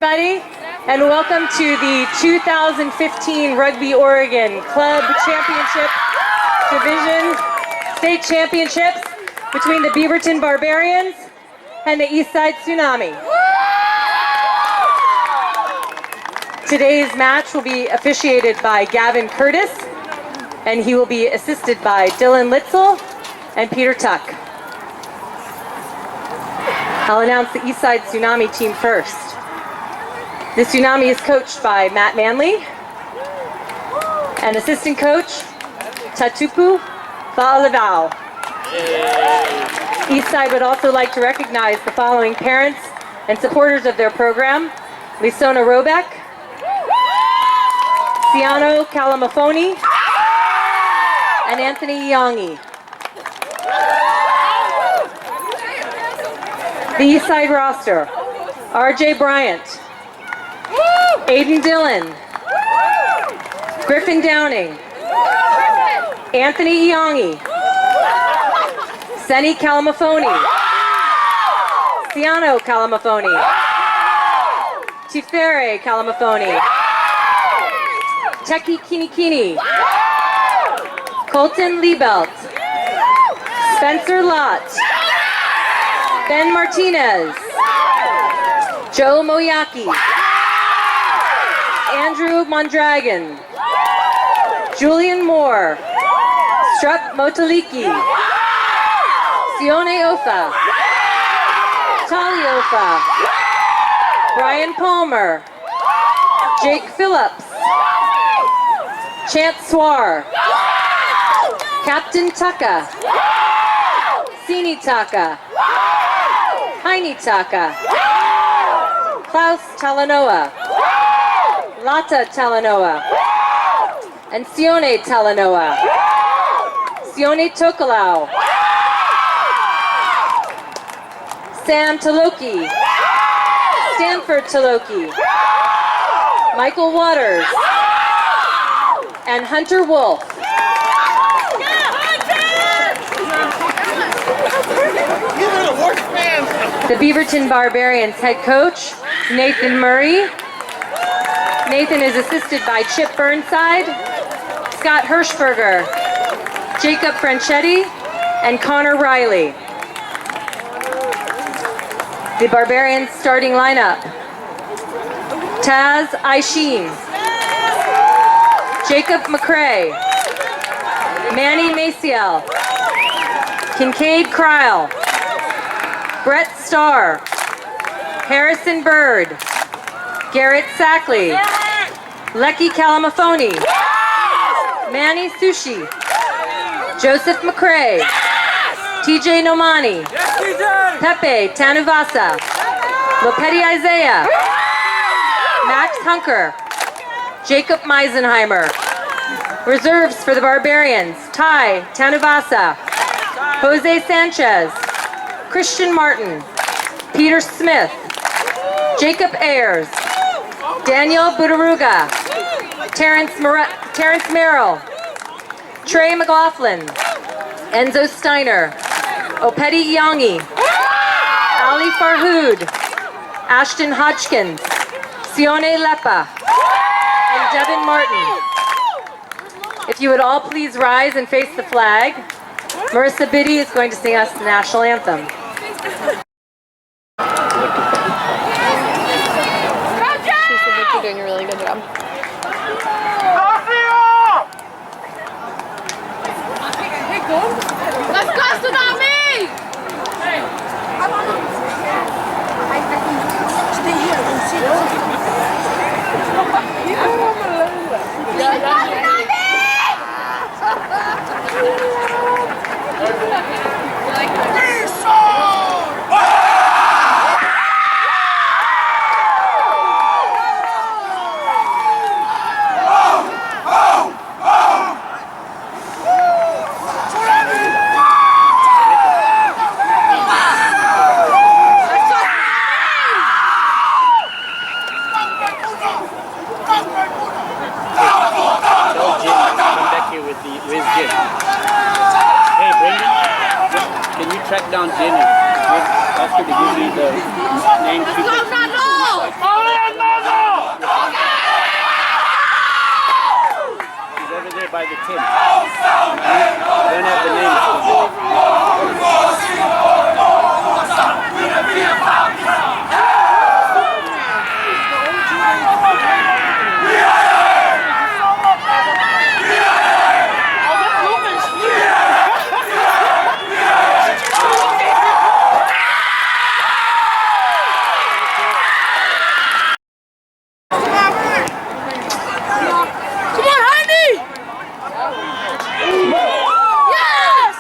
Everybody, and welcome to the 2015 Rugby Oregon Club Championship Division State Championships between the Beaverton Barbarians and the Eastside Tsunami. Today's match will be officiated by Gavin Curtis, and he will be assisted by Dylan Litzel and Peter Tuck. I'll announce the Eastside Tsunami team first. The Tsunami is coached by Matt Manley and assistant coach Tatupu Fa'alivao. Eastside would also like to recognize the following parents and supporters of their program: Lisona Robeck, Ciano Kalamafoni, and Anthony Yongi. The Eastside roster: RJ Bryant, Aiden Dillon, Griffin Downing, Anthony Iongi, Senny Kalamafoni, Ciano Kalamafoni, Tifere Kalamafoni, Teki Kinikini, Colton Liebelt, Spencer Lott, Ben Martinez, Joe Moyaki, Andrew Mondragon, Julian Moore, Strup Motaliki, Sione Ofa, Tali Ofa, Brian Palmer, Jake Phillips, Chance Swar, Captain Taka, Sini Taka, Heini Taka, Klaus Talanoa, Lata Talanoa, and Sione Talanoa, Sione Tokalau, Sam Taloki, Stanford Taloki, Michael Waters, and Hunter Wolf. The Beaverton Barbarians head coach, Nathan Murray. Nathan is assisted by Chip Burnside, Scott Hirschberger, Jacob Franchetti, and Connor Riley. The Barbarians starting lineup: Taz Aishin, Jacob McCrae, Manny Maciel, Kincaid Kryle, Brett Starr, Harrison Bird, Garrett Sackley, Lecky Kalamafoni, Manny Sushi, Joseph McCrae, TJ Nomani, Pepe Tanuvasa, Lopeti Isaiah, Max Hunker, Jacob Meisenheimer. Reserves for the Barbarians: Ty Tanuvasa, Jose Sanchez, Christian Martin, Peter Smith, Jacob Ayers, Daniel Budaruga, Terrence Merrill, Trey McLaughlin, Enzo Steiner, Opeti Yangi, Ali Farhood, Ashton Hodgkins, Sione Lepa, and Devin Martin. If you would all please rise and face the flag, Marissa Biddy is going to sing us the national anthem. You're doing a really good job. Let's go, Tsunami! Track down Jenny. Ask her to give me the name. by the 10. I don't have the names. Come on, Heidi! Yes!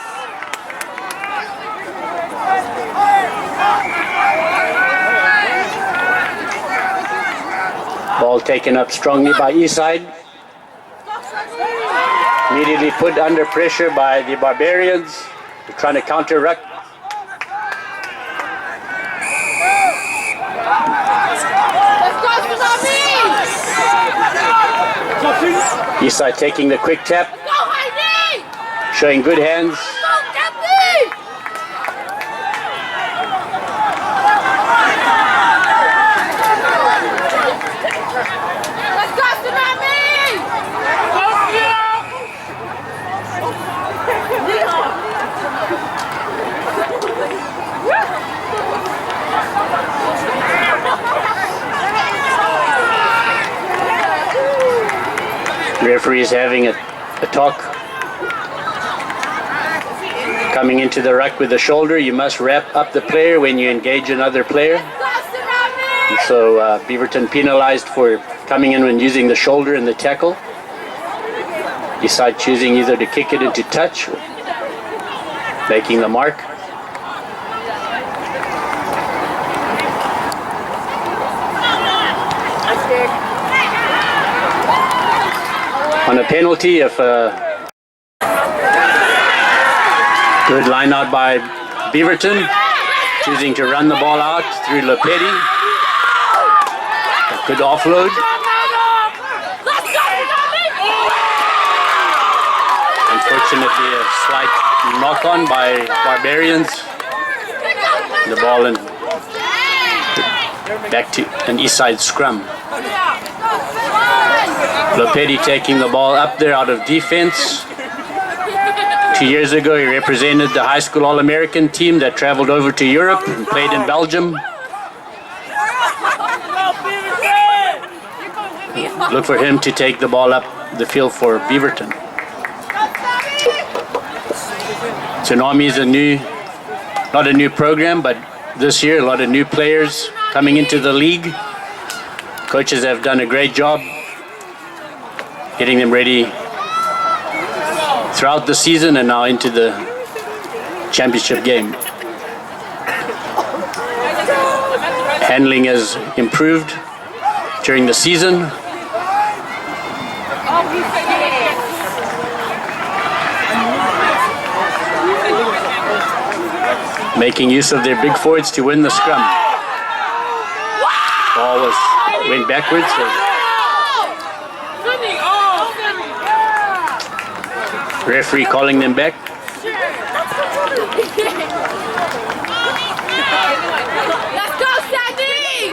Ball taken up strongly by Eastside. Immediately put under pressure by the Barbarians. They're trying to counter ruck. Let's go, Tsunami! Eastside taking the quick tap, Go, Heidi! showing good hands. Go, Kathy! Let's go, Tsunami! Referee is having a talk. Coming into the ruck with the shoulder, you must wrap up the player when you engage another player. And so Beaverton penalized for coming in and using the shoulder in the tackle. Decide choosing either to kick it into touch or making the mark. On a penalty, if good line out by Beaverton, choosing to run the ball out through Lopetti. Good offload. Unfortunately, a slight knock on by Barbarians. The ball in back to an Eastside scrum. Lopetti taking the ball up there out of defense. 2 years ago, he represented the high school All-American team that traveled over to Europe and played in Belgium. Look for him to take the ball up the field for Beaverton. Tsunami is not a new program, but this year a lot of new players coming into the league. Coaches have done a great job getting them ready throughout the season and now into the championship game. Handling has improved during the season. Making use of their big forwards to win the scrum. Ball went backwards. So referee calling them back. Let's go, Sandy!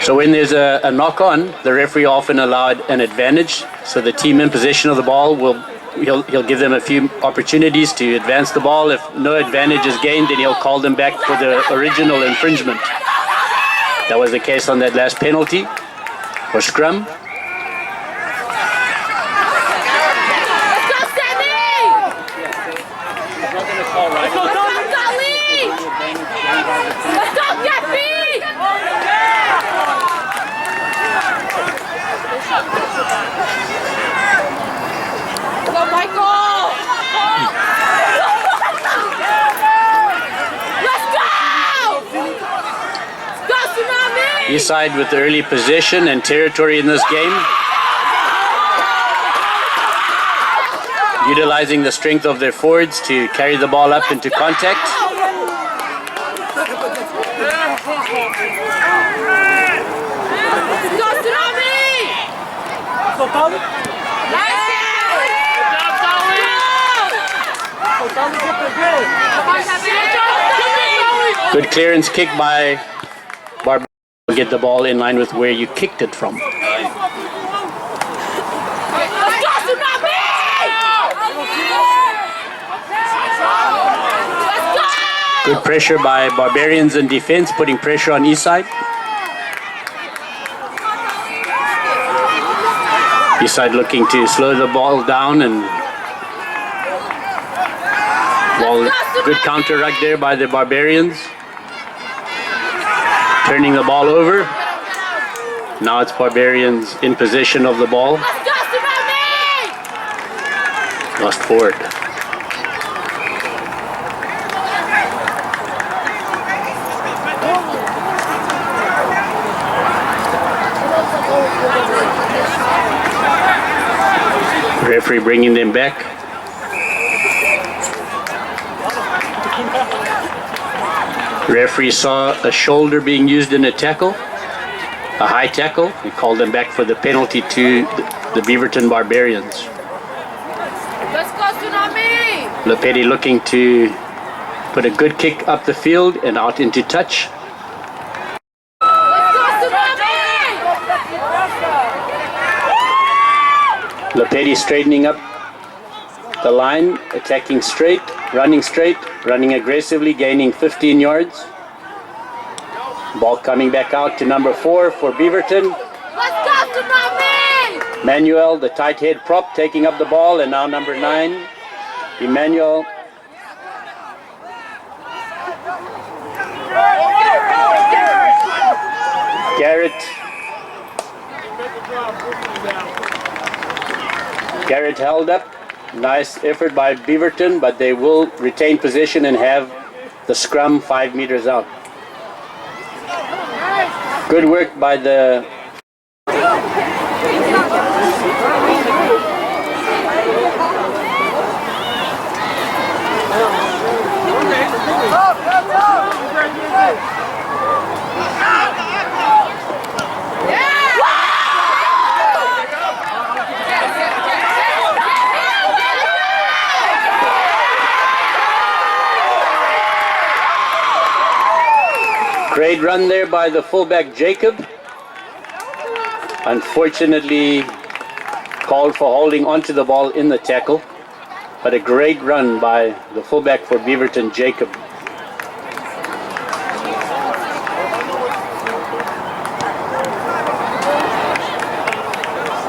So when there's a knock on, the referee often allowed an advantage. So the team in possession of the ball he'll give them a few opportunities to advance the ball. If no advantage is gained, then he'll call them back for the original infringement. That was the case on that last penalty or scrum. Eastside with the early possession and territory in this game. Utilizing the strength of their forwards to carry the ball up into contact. Good clearance kick by Barbarians. Get the ball in line with where you kicked it from. Good pressure by Barbarians in defense, putting pressure on Eastside. Eastside looking to slow the ball down, and good counter right there by the Barbarians. Turning the ball over. Now it's Barbarians in possession of the ball. Lost forward. Referee bringing them back. Referee saw a shoulder being used in a tackle, a high tackle. He called them back for the penalty to the Beaverton Barbarians. Let's go, Tsunami! Lepetti looking to put a good kick up the field and out into touch. Let's go, Tsunami! Lepetti straightening up the line, attacking straight, running aggressively, gaining 15 yards. Ball coming back out to number 4 for Beaverton. Let's go, Tsunami! Manuel, the tight head prop, taking up the ball, and now number 9, Emmanuel. Garrett held up. Nice effort by Beaverton, but they will retain possession and have the scrum 5 meters out. Good work by the great run there by the fullback Jacob. Unfortunately called for holding onto the ball in the tackle, but a great run by the fullback for Beaverton, Jacob.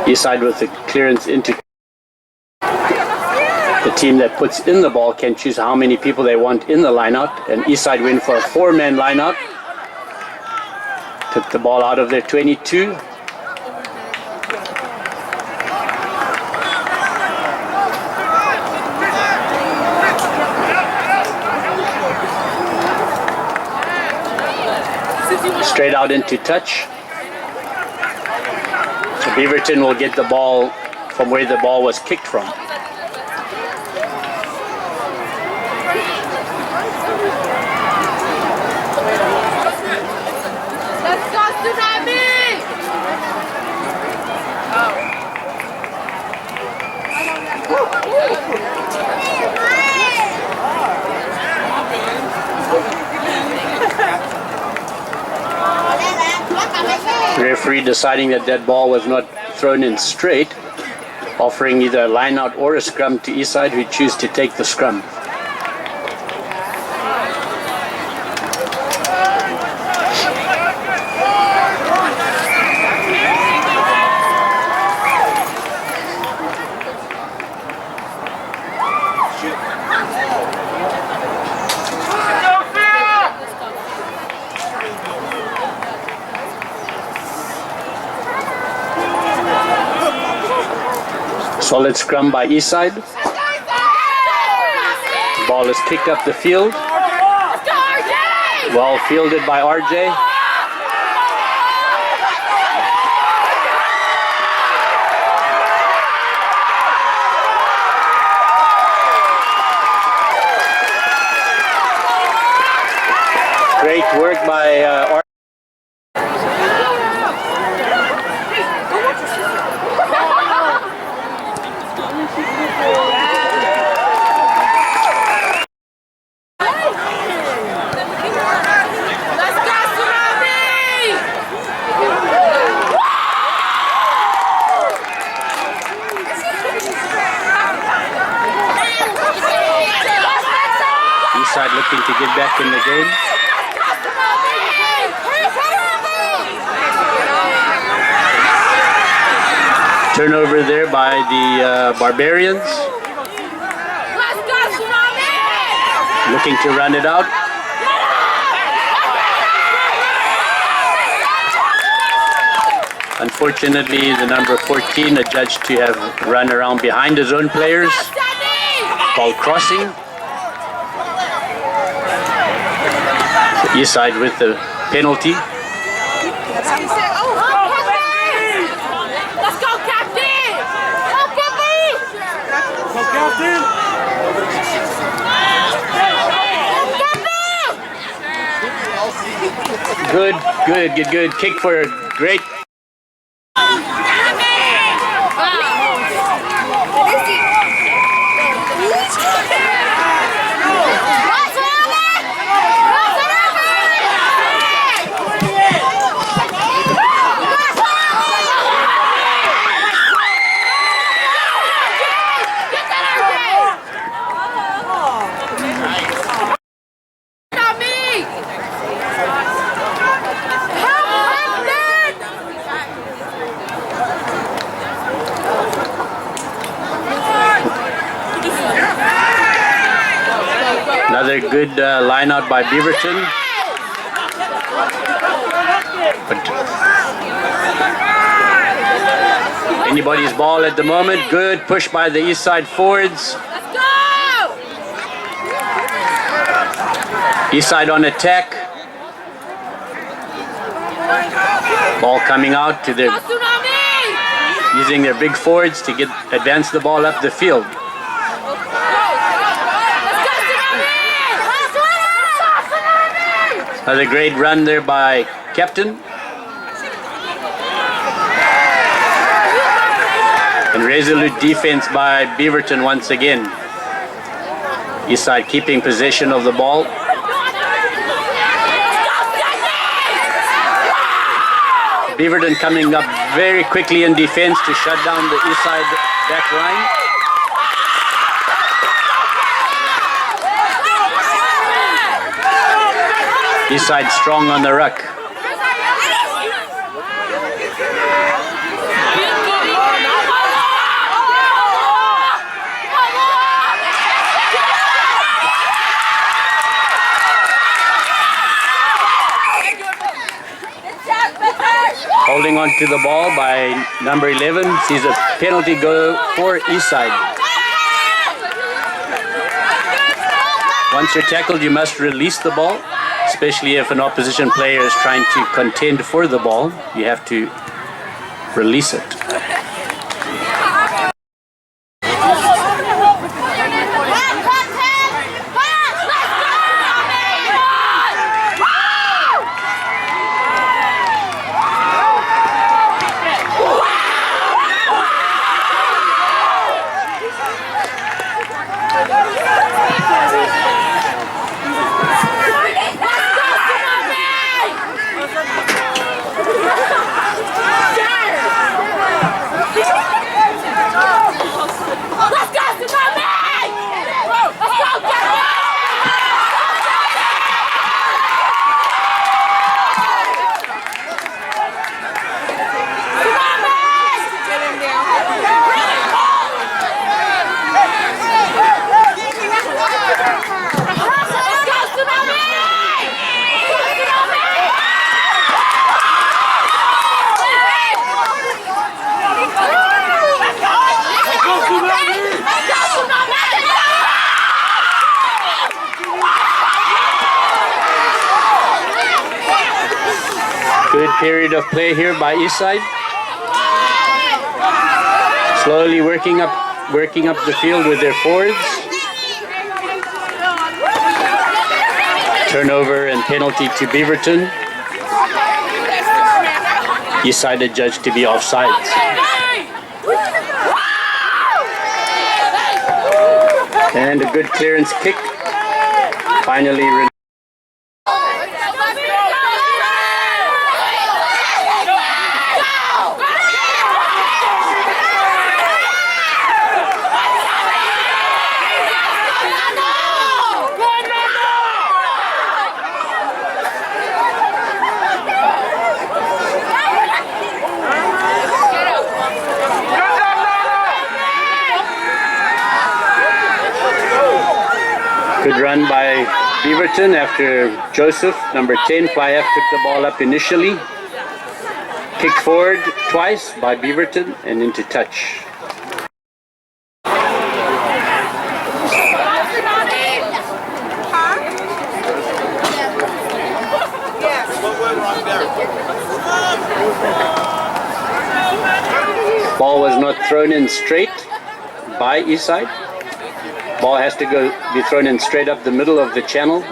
Eastside with the clearance into the team that puts in the ball can choose how many people they want in the lineout, and Eastside went for a 4-man lineout. Took the ball out of their 22. Straight out into touch. So Beaverton will get the ball from where the ball was kicked from. Let's go, Tsunami! Referee deciding that that ball was not thrown in straight, offering either a line out or a scrum to Eastside, who choose to take the scrum. Solid scrum by Eastside. Ball is kicked up the field. Well fielded by RJ. Great work by RJ. Eastside looking to get back in the game. Turnover there by the Barbarians. Looking to run it out. Unfortunately, the number 14 adjudged to have run around behind his own players, called crossing. So Eastside with the penalty. Let's go, Captain! Go, Captain! Go, Captain! Good. Kick for a great. Another good line out by Beaverton. But anybody's ball at the moment. Good push by the Eastside forwards. Let's go! Eastside on attack. Ball coming out to their, using their big forwards to advance the ball up the field. Another great run there by Captain. And resolute defense by Beaverton once again. Eastside keeping possession of the ball. Beaverton coming up very quickly in defense to shut down the Eastside back line. Eastside strong on the ruck. Holding on to the ball by number 11, sees a penalty go for Eastside. Once you're tackled, you must release the ball, especially if an opposition player is trying to contend for the ball. You have to release it. Good period of play here by Eastside. Slowly working up the field with their forwards. Turnover and penalty to Beaverton. Eastside adjudged to be offsides. And a good clearance kick. Finally released. Good run by Beaverton after Joseph, number 10, Pliaf took the ball up initially. Kicked forward twice by Beaverton and into touch. Ball was not thrown in straight by Eastside. Ball has to be thrown in straight up the middle of the channel.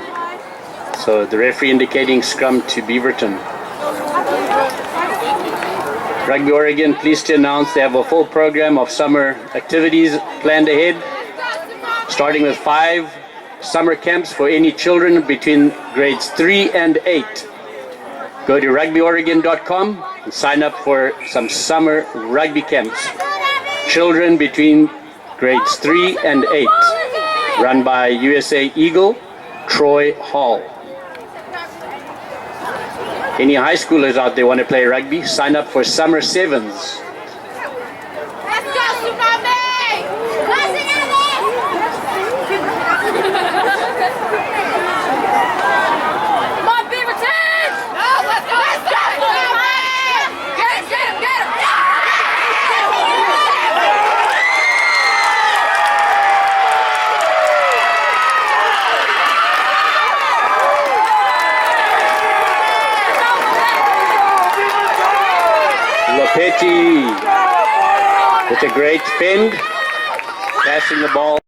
So the referee indicating scrum to Beaverton. Rugby Oregon pleased to announce they have a full program of summer activities planned ahead, starting with 5 summer camps for any children between grades 3 and 8. Go to rugbyoregon.com and sign up for some summer rugby camps. Children between grades 3 and 8, run by USA Eagle, Troy Hall. Any high schoolers out there want to play rugby, sign up for summer 7s. Let's go, Tsunami! Come on, Beaverton! No, let's go, Tsunami! Get him! Petty with a great bend, passing the ball.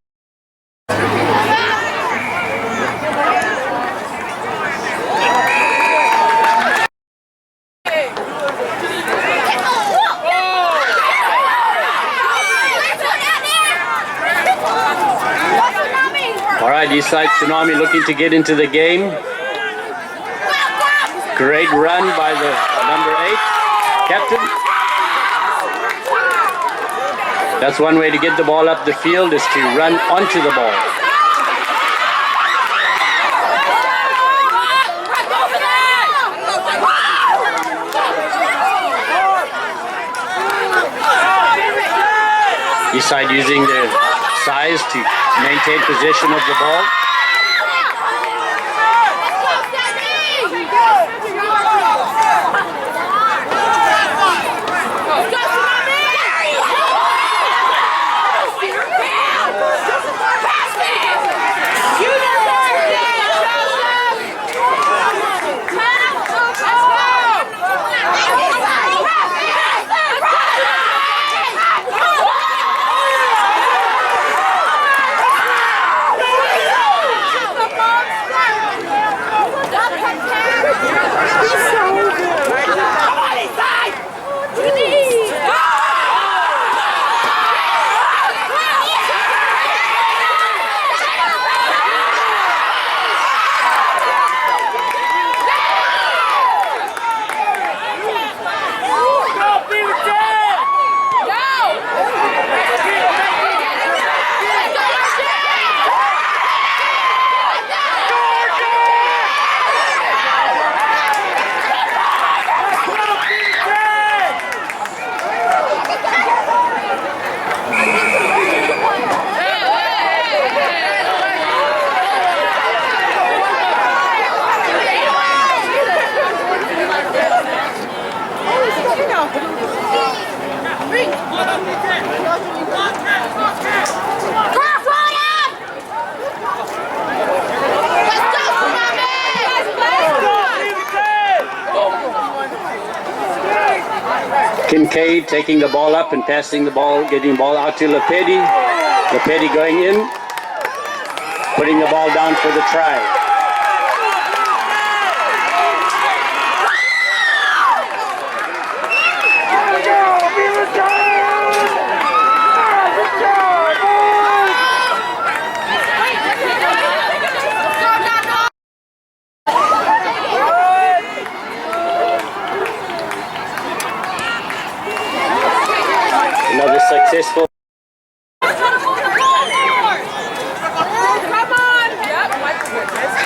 All right, Eastside Tsunami looking to get into the game. Great run by the number 8 captain. That's one way to get the ball up the field, is to run onto the ball. Eastside using their size to maintain possession of the ball. Kincaid taking the ball up and passing the ball, getting the ball out to Lepedi. Lepedi going in, putting the ball down for the try. Another successful. Come on! Yep.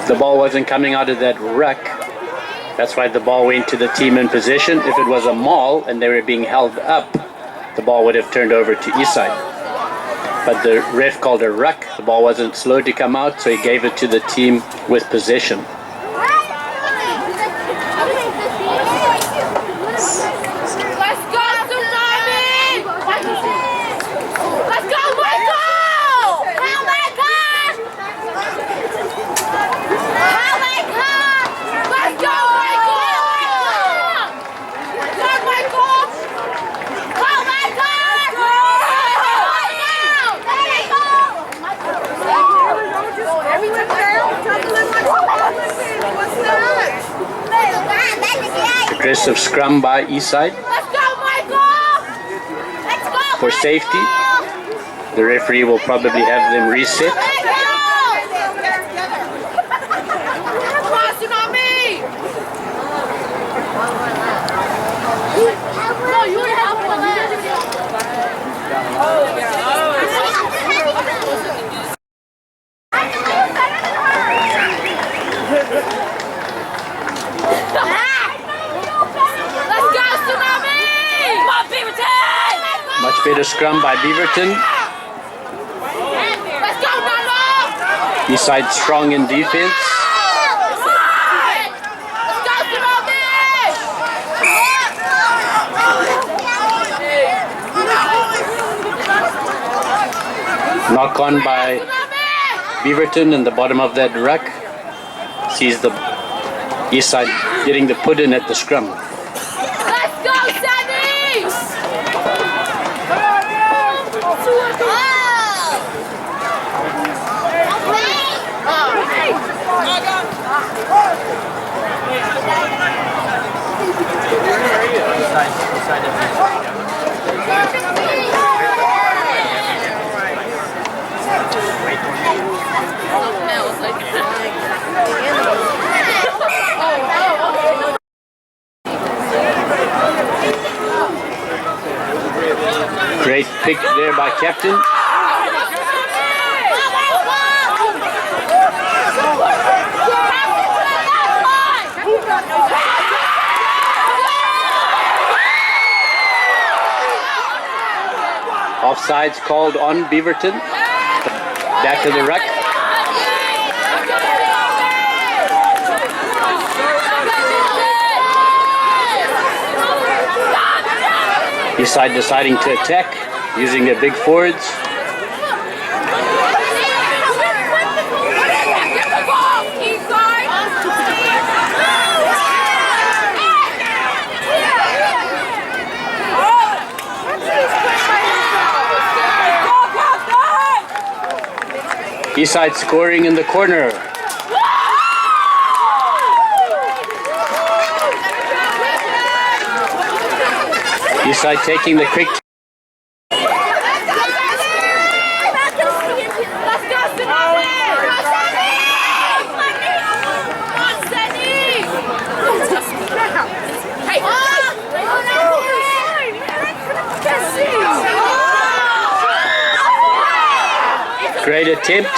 The ball wasn't coming out of that ruck. That's why the ball went to the team in position. If it was a maul and they were being held up, the ball would have turned over to Eastside. But the ref called a ruck. The ball wasn't slow to come out, so he gave it to the team with possession. Let's go, Tsunami! Let's go, Michael! How Michael! How Michael! Let's go, Michael! Go, Michael! Go, Michael! Everyone down? What's that? Aggressive scrum by Eastside. Let's go, Michael! Let's go, For safety, the referee will probably have them reset. Come on, Tsunami! No, you would have Let's go, Tsunami! Come on, Beaverton! Much better scrum by Beaverton. Let's go, Nano! Eastside strong in defense. Let's go, Tsunami! Knock on by Beaverton in the bottom of that ruck. Sees the Eastside getting the put in at the scrum. Let's go, Sandy! Great pick there by captain. Offsides called on Beaverton. Back to the ruck. Eastside deciding to attack using their big forwards. Eastside scoring in the corner. Eastside taking the quick. Great attempt.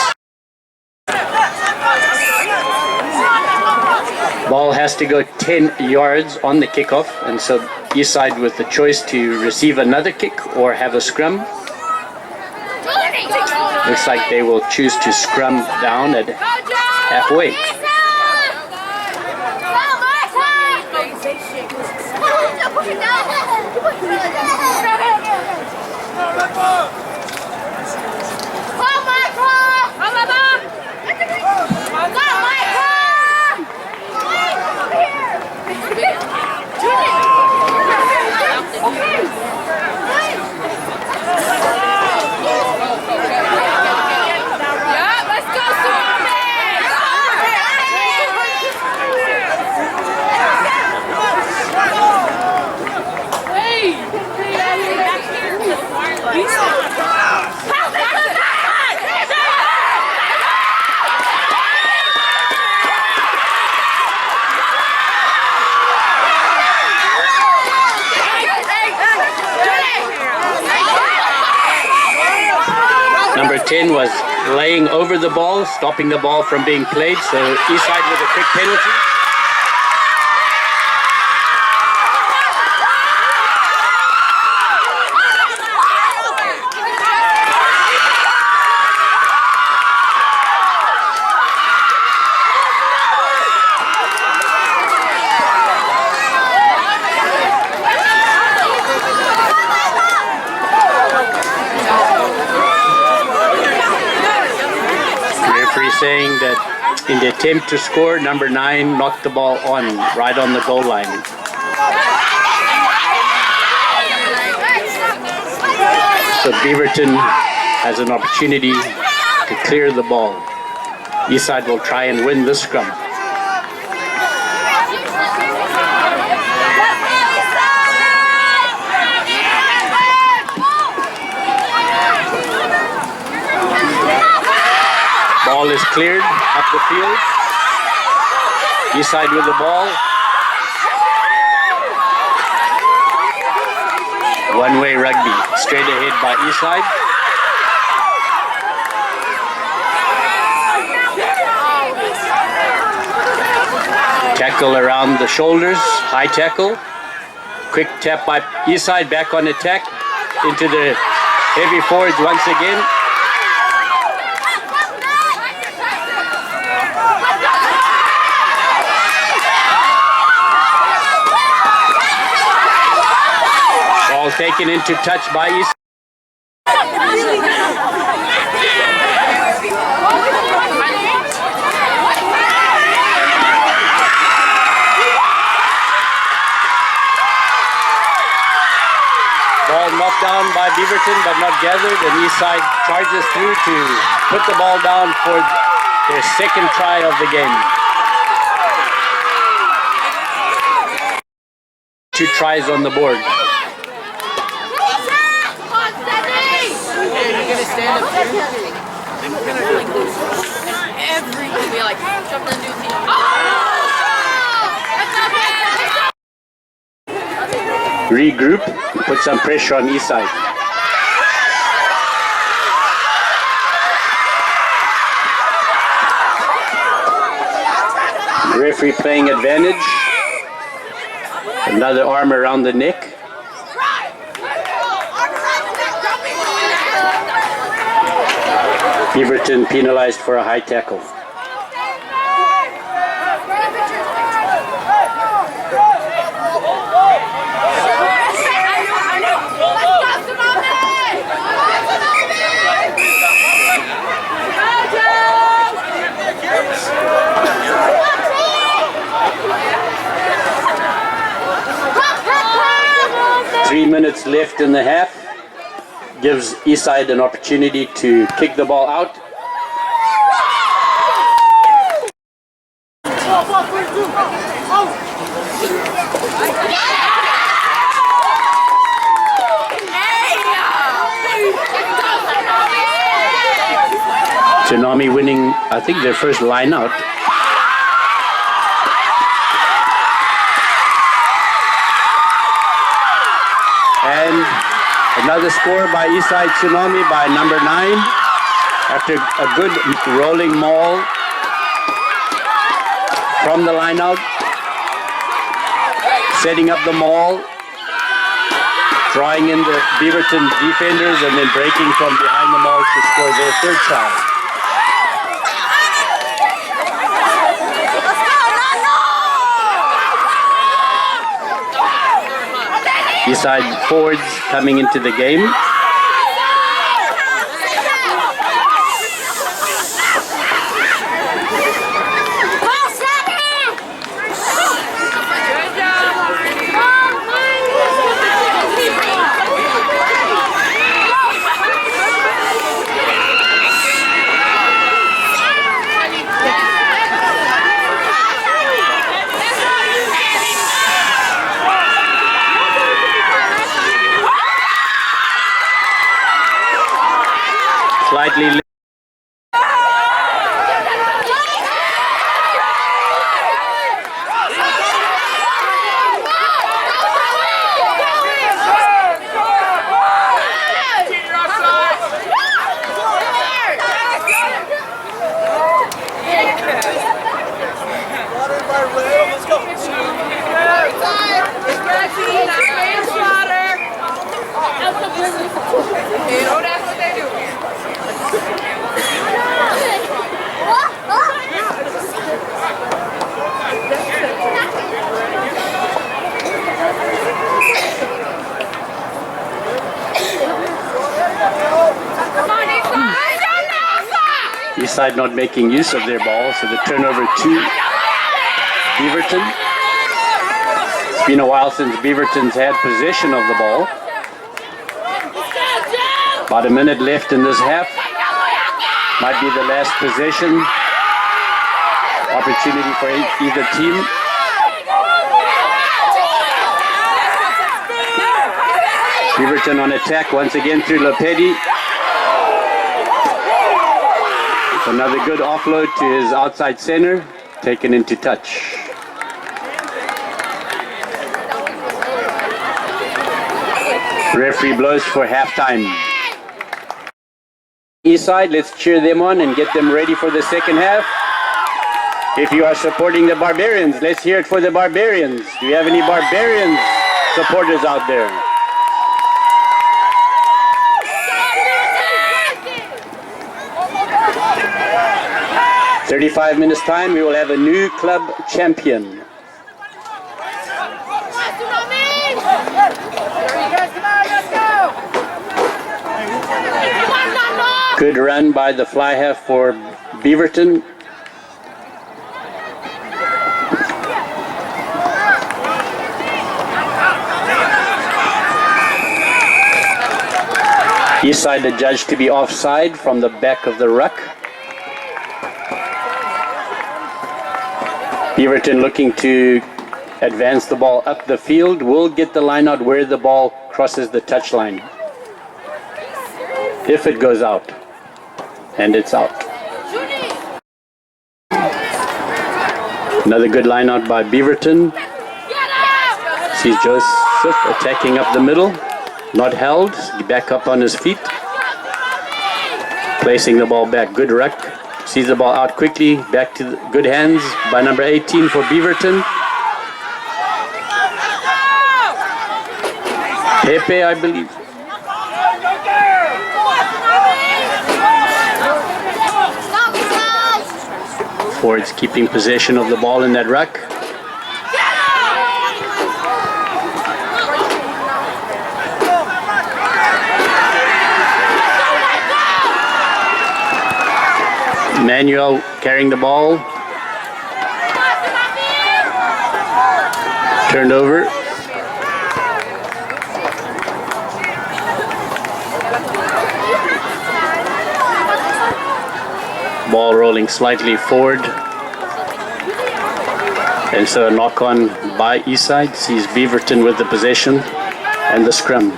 Ball has to go 10 yards on the kickoff, and so Eastside with the choice to receive another kick or have a scrum. Looks like they will choose to scrum down at halfway. Number 10 was laying over the ball, stopping the ball from being played. So Eastside with a quick penalty. Saying that in the attempt to score, number 9 knocked the ball on, right on the goal line. So Beaverton has an opportunity to clear the ball. Eastside will try and win this scrum. Ball is cleared up the field. Eastside with the ball. One-way rugby, straight ahead by Eastside. Tackle around the shoulders, high tackle. Quick tap by Eastside, back on attack. Into the heavy forwards once again. Ball taken into touch by East. Ball knocked down by Beaverton but not gathered, and Eastside charges through to put the ball down for their second try of the game. 2 tries on the board. Stand up there. Everything be like jump the new team. Regroup, put some pressure on Eastside. Referee playing advantage. Another arm around the neck. Beaverton penalized for a high tackle. Three minutes left in the half. Gives Eastside an opportunity to kick the ball out. Tsunami winning, I think, their first line out. And another score by Eastside Tsunami by number 9 after a good rolling maul from the line out, setting up the maul, drawing in the Beaverton defenders and then breaking from behind the maul to score their third try. Eastside forwards coming into the game. Eastside not making use of their ball, so the turnover to Beaverton. It's been a while since Beaverton's had possession of the ball. About a minute left in this half. Might be the last possession. Opportunity for either team. Beaverton on attack once again through Lopetti. Another good offload to his outside center, taken into touch. Referee blows for halftime. Eastside, let's cheer them on and get them ready for the second half. If you are supporting the Barbarians, let's hear it for the Barbarians. Do you have any Barbarians supporters out there? In 35 minutes time, we will have a new club champion. Good run by the fly half for Beaverton. Eastside adjudged to be offside from the back of the ruck. Beaverton looking to advance the ball up the field. Will get the line out where the ball crosses the touchline. If it goes out. And it's out. Another good line out by Beaverton. Sees Joseph attacking up the middle. Not held. Back up on his feet. Placing the ball back. Good ruck. Sees the ball out quickly. Back to the good hands by number 18 for Beaverton. Pepe, I believe. Forwards keeping possession of the ball in that ruck. Manuel carrying the ball. Turned over. Ball rolling slightly forward. And so a knock on by Eastside. Sees Beaverton with the possession and the scrum.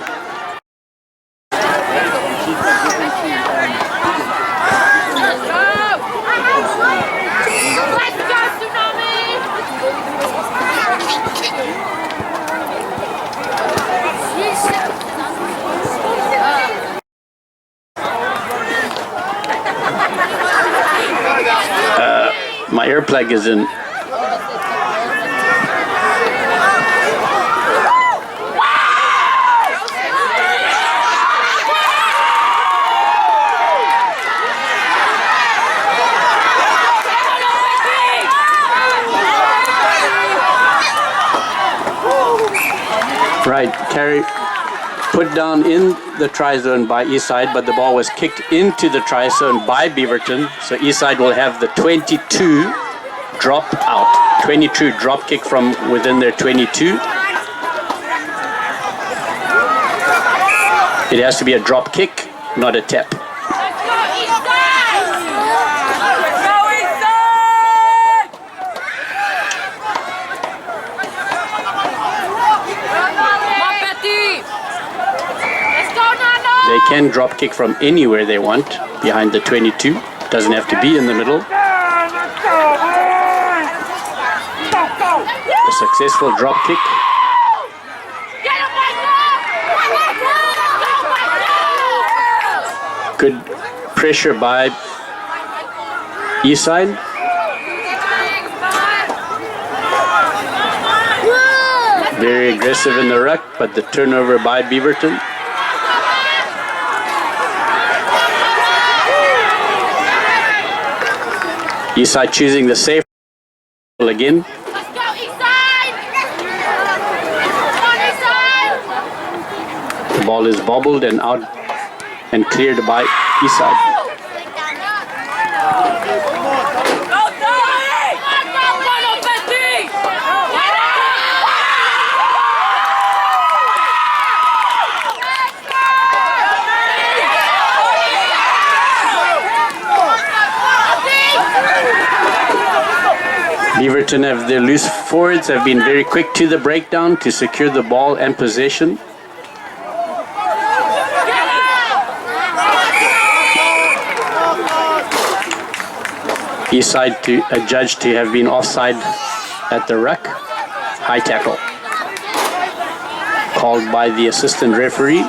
My ear plug is in. Right, carry put down in the try zone by Eastside, but the ball was kicked into the try zone by Beaverton. So Eastside will have the 22 drop out. 22 drop kick from within their 22. It has to be a drop kick, not a tap. They can drop kick from anywhere they want behind the 22. Doesn't have to be in the middle. A successful drop kick. Good pressure by Eastside. Very aggressive in the ruck, but the turnover by Beaverton. Eastside choosing the safe again. Let's go Eastside! Come on Eastside! The ball is bobbled and out and cleared by Eastside. Beaverton have their loose forwards have been very quick to the breakdown to secure the ball and possession. Eastside to adjudged to have been offside at the ruck. High tackle called by the assistant referee.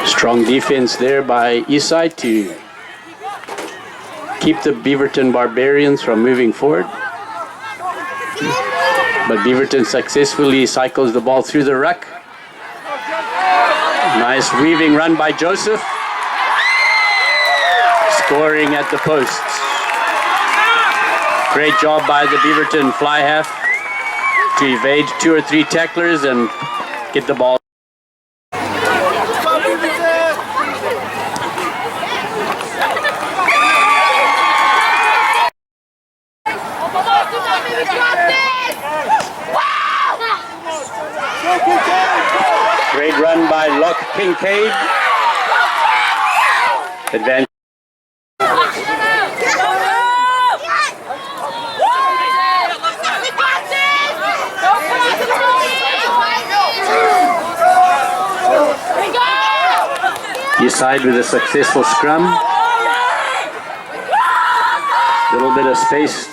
Strong defense there by Eastside to keep the Beaverton Barbarians from moving forward. But Beaverton successfully cycles the ball through the ruck. Nice weaving run by Joseph. Scoring at the posts. Great job by the Beaverton fly half to evade 2 or 3 tacklers and get the ball. Great run by Locke Kincaid. Advance. Eastside with a successful scrum. Little bit of space.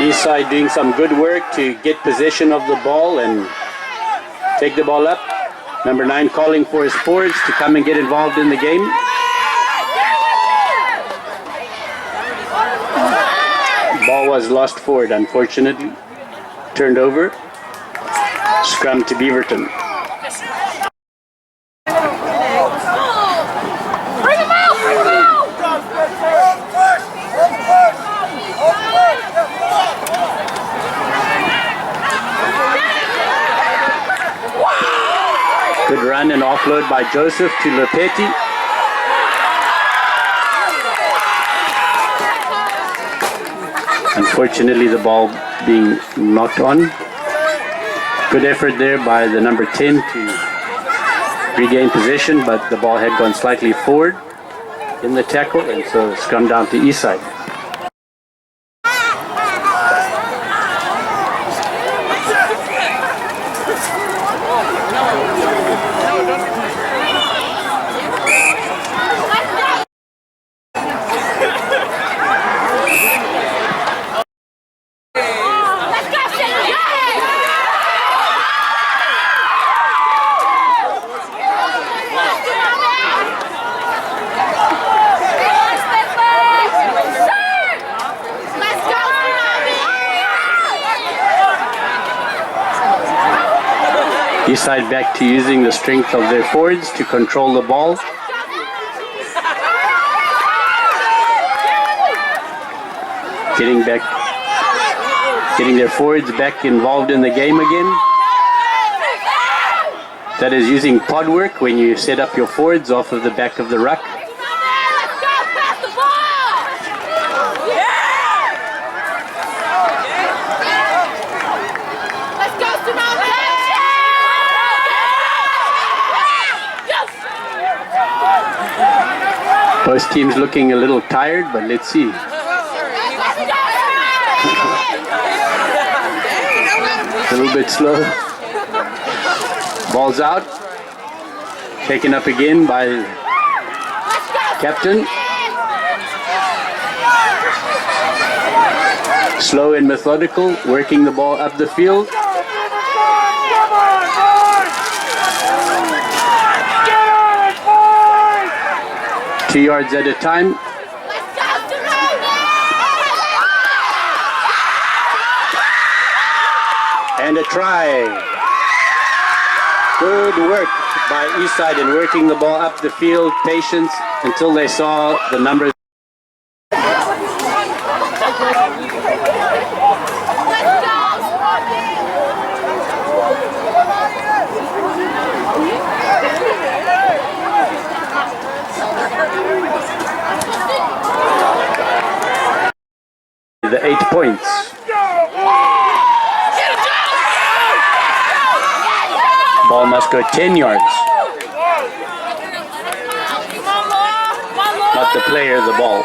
Eastside doing some good work to get possession of the ball and take the ball up. Number 9 calling for his forwards to come and get involved in the game. Ball was lost forward, unfortunately. Turned over. Scrum to Beaverton. Good run and offload by Joseph to Lepetti. Unfortunately, the ball being knocked on. Good effort there by the number 10 to regain possession, but the ball had gone slightly forward in the tackle, and so scrum down to Eastside. Stop! Eastside back to using the strength of their forwards to control the ball. Getting their forwards back involved in the game again. That is using pod work when you set up your forwards off of the back of the ruck. Let's go, Tsunami! Both teams looking a little tired, but let's see. A little bit slow. Ball's out. Taken up again by captain. Slow and methodical, working the ball up the field. 2 yards at a time. And a try. Good work by Eastside in working the ball up the field. Patience until they saw the numbers. The 8 points. Ball must go 10 yards. Not the player, the ball.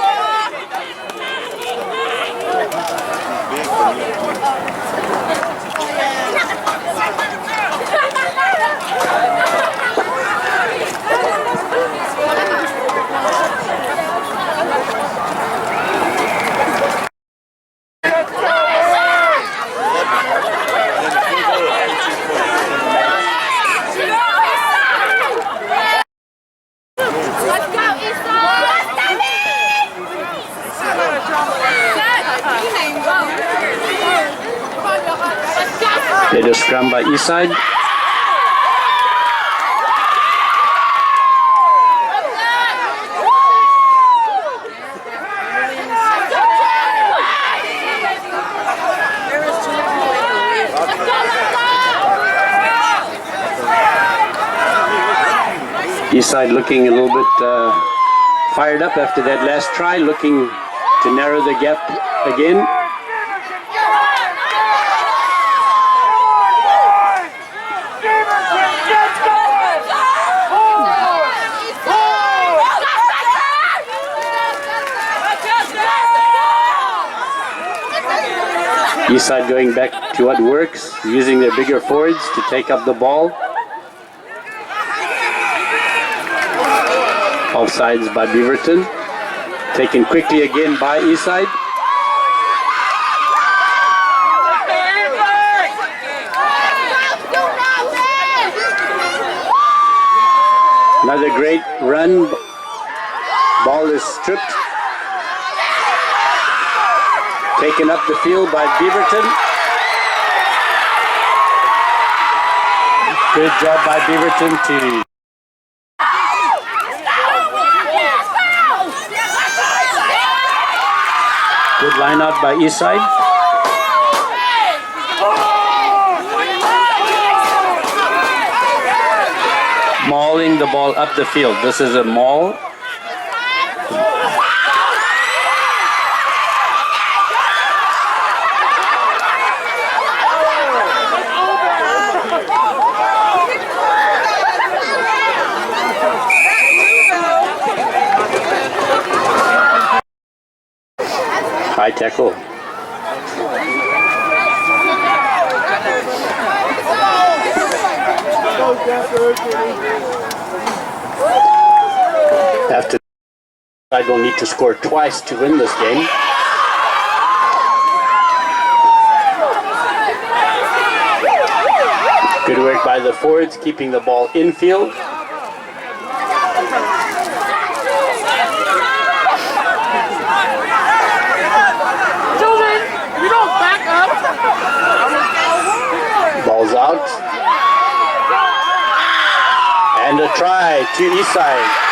They just scrum by Eastside. Eastside looking a little bit fired up after that last try, looking to narrow the gap again. Eastside going back to what works, using their bigger forwards to take up the ball. Offsides by Beaverton. Taken quickly again by Eastside. Another great run. Ball is stripped. Taken up the field by Beaverton. Good job by Beaverton to good line out by Eastside. Mauling the ball up the field. This is a maul. High tackle. After I will need to score twice to win this game. Good work by the forwards, keeping the ball infield. Ball's out. And a try to Eastside.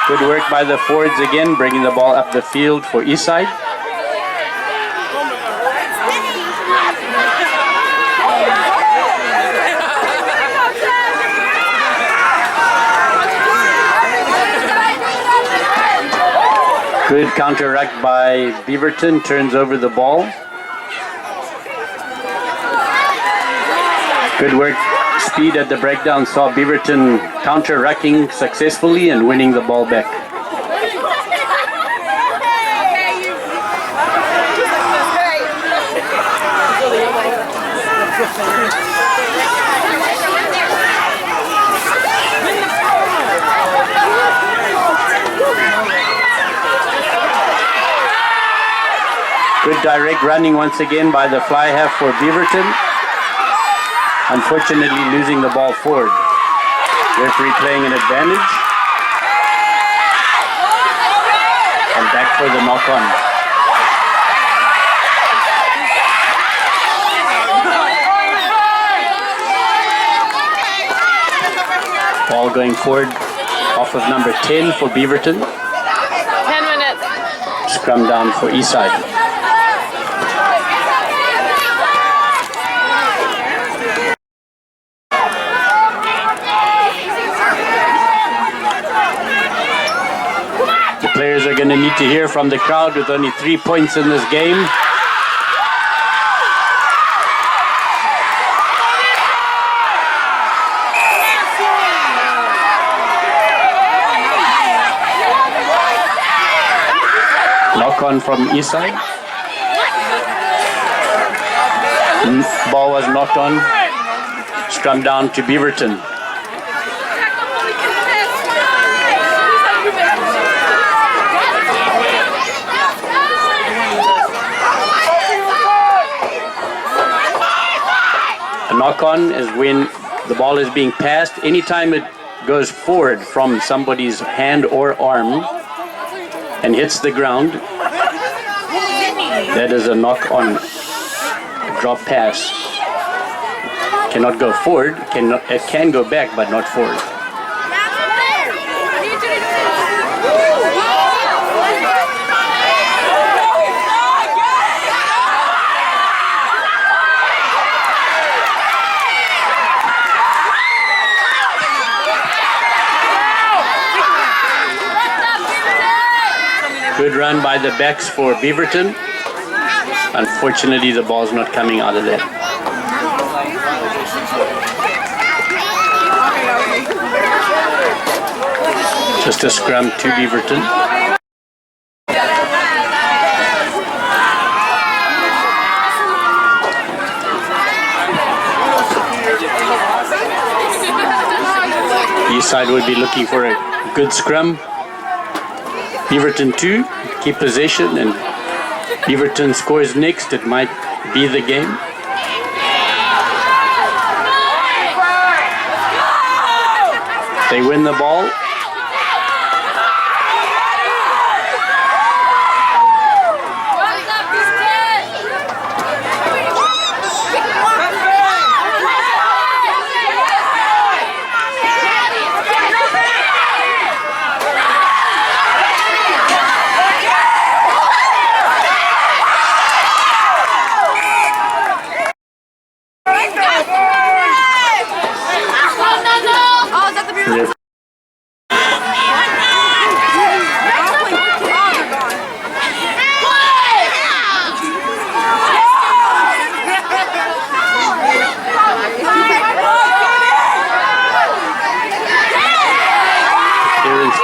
Good work by the forwards again, bringing the ball up the field for Eastside. Good counter ruck by Beaverton, turns over the ball. Good work, speed at the breakdown saw Beaverton counter rucking successfully and winning the ball back. Good direct running once again by the fly half for Beaverton. Unfortunately losing the ball forward. Referee playing an advantage. And back for the knock-on. Ball going forward off of number 10 for Beaverton. 10 minutes. Scrum down for Eastside. The players are going to need to hear from the crowd with only 3 points in this game. Knock on from Eastside. Ball was knocked on. Scrum down to Beaverton. A knock-on is when the ball is being passed. Anytime it goes forward from somebody's hand or arm and hits the ground, that is a knock-on, drop pass. Cannot go forward, it can go back, but not forward. Good run by the backs for Beaverton. Unfortunately, the ball's not coming out of there. Just a scrum to Beaverton. Eastside would be looking for a good scrum. Beaverton 2, keep possession, and Beaverton scores next. It might be the game. They win the ball.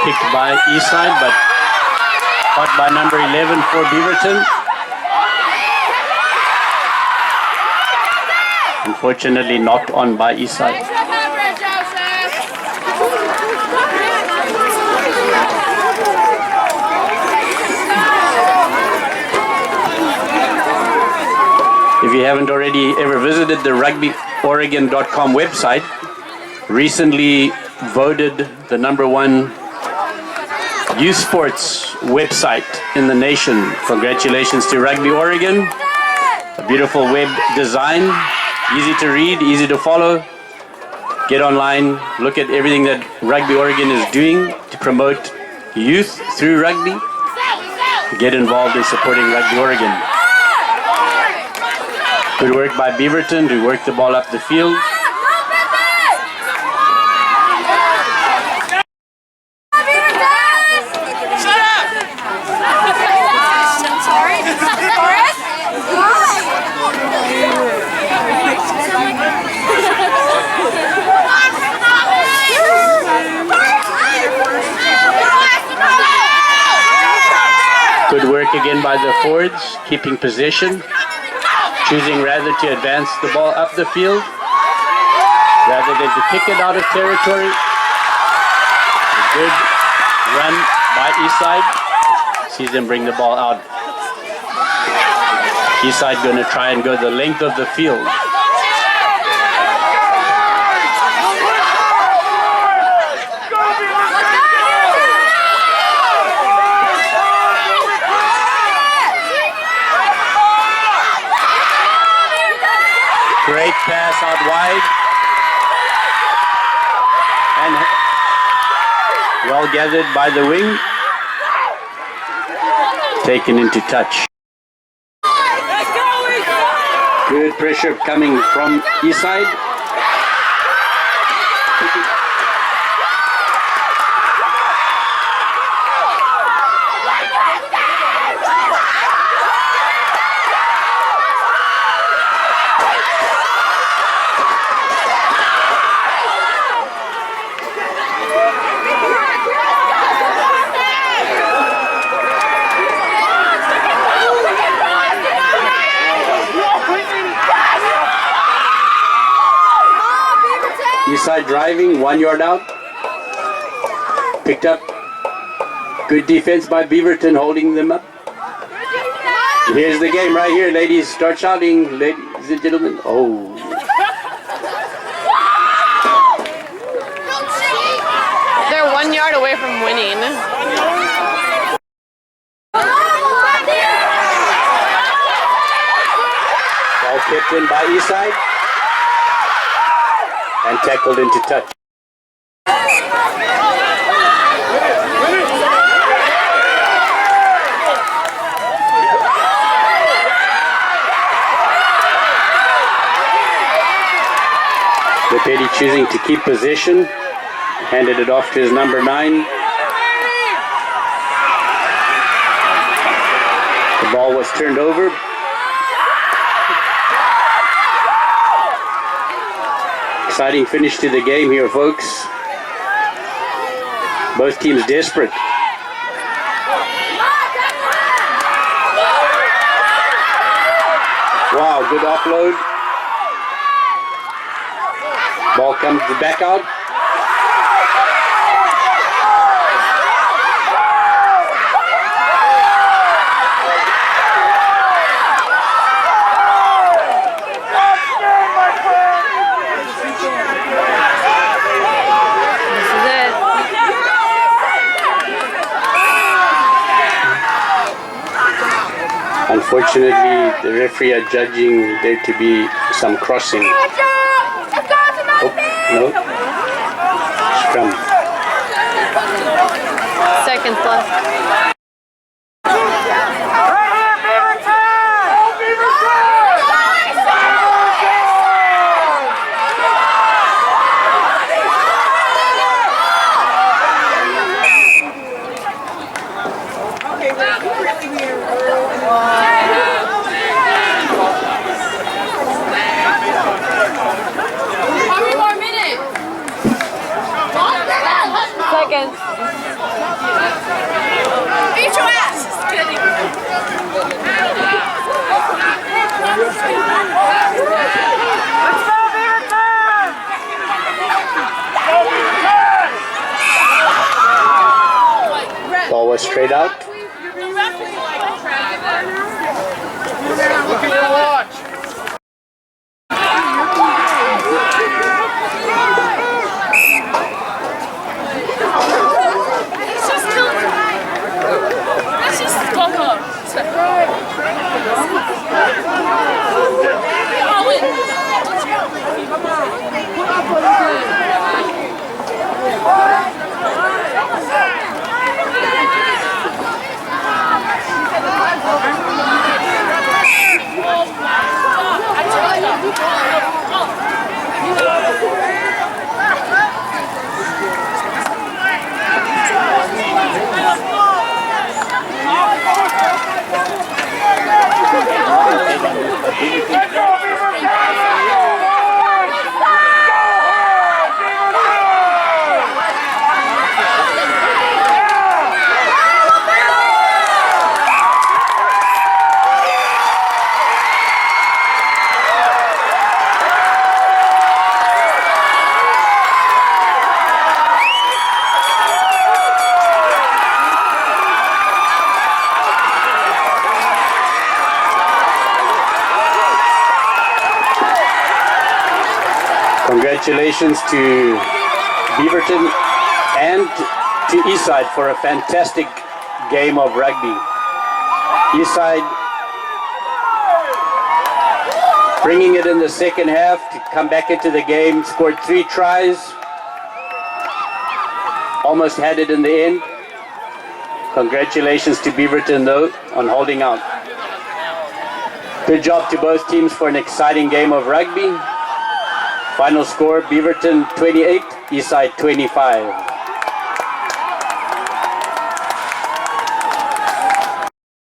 Picked by Eastside, but caught by number 11 for Beaverton. Unfortunately knocked on by Eastside. If you haven't already ever visited the rugbyoregon.com website, recently voted the #1 youth sports website in the nation. Congratulations to Rugby Oregon. A beautiful web design, easy to read, easy to follow. Get online, look at everything that Rugby Oregon is doing to promote youth through rugby. Get involved in supporting Rugby Oregon. Good work by Beaverton to work the ball up the field. Good work again by the forwards, keeping possession, choosing rather to advance the ball up the field rather than to kick it out of territory. A good run by Eastside. Sees them bring the ball out. Eastside going to try and go the length of the field. Great pass out wide. And well gathered by the wing. Taken into touch. Good pressure coming from Eastside. Eastside driving, 1 yard out. Picked up. Good defense by Beaverton, holding them up. Here's the game right here, ladies. Start shouting, ladies and gentlemen. Oh. They're 1 yard away from winning. Ball kicked in by Eastside. And tackled into touch. Petty choosing to keep possession. Handed it off to his number 9. The ball was turned over. Exciting finish to the game here, folks. Both teams desperate. Wow, good offload. Ball comes back out. Unfortunately, the referee are judging there to be some crossing. Oh, no. Scrum. Seconds left. Seconds. Beat your ass! Just kidding. Let's go, Beaverton! Ball was straight out. Look at your watch. Congratulations to Beaverton and to Eastside for a fantastic game of rugby. Eastside bringing it in the second half to come back into the game, scored 3 tries, almost had it in the end. Congratulations to Beaverton though on holding out. Good job to both teams for an exciting game of rugby. Final score, Beaverton 28, Eastside 25.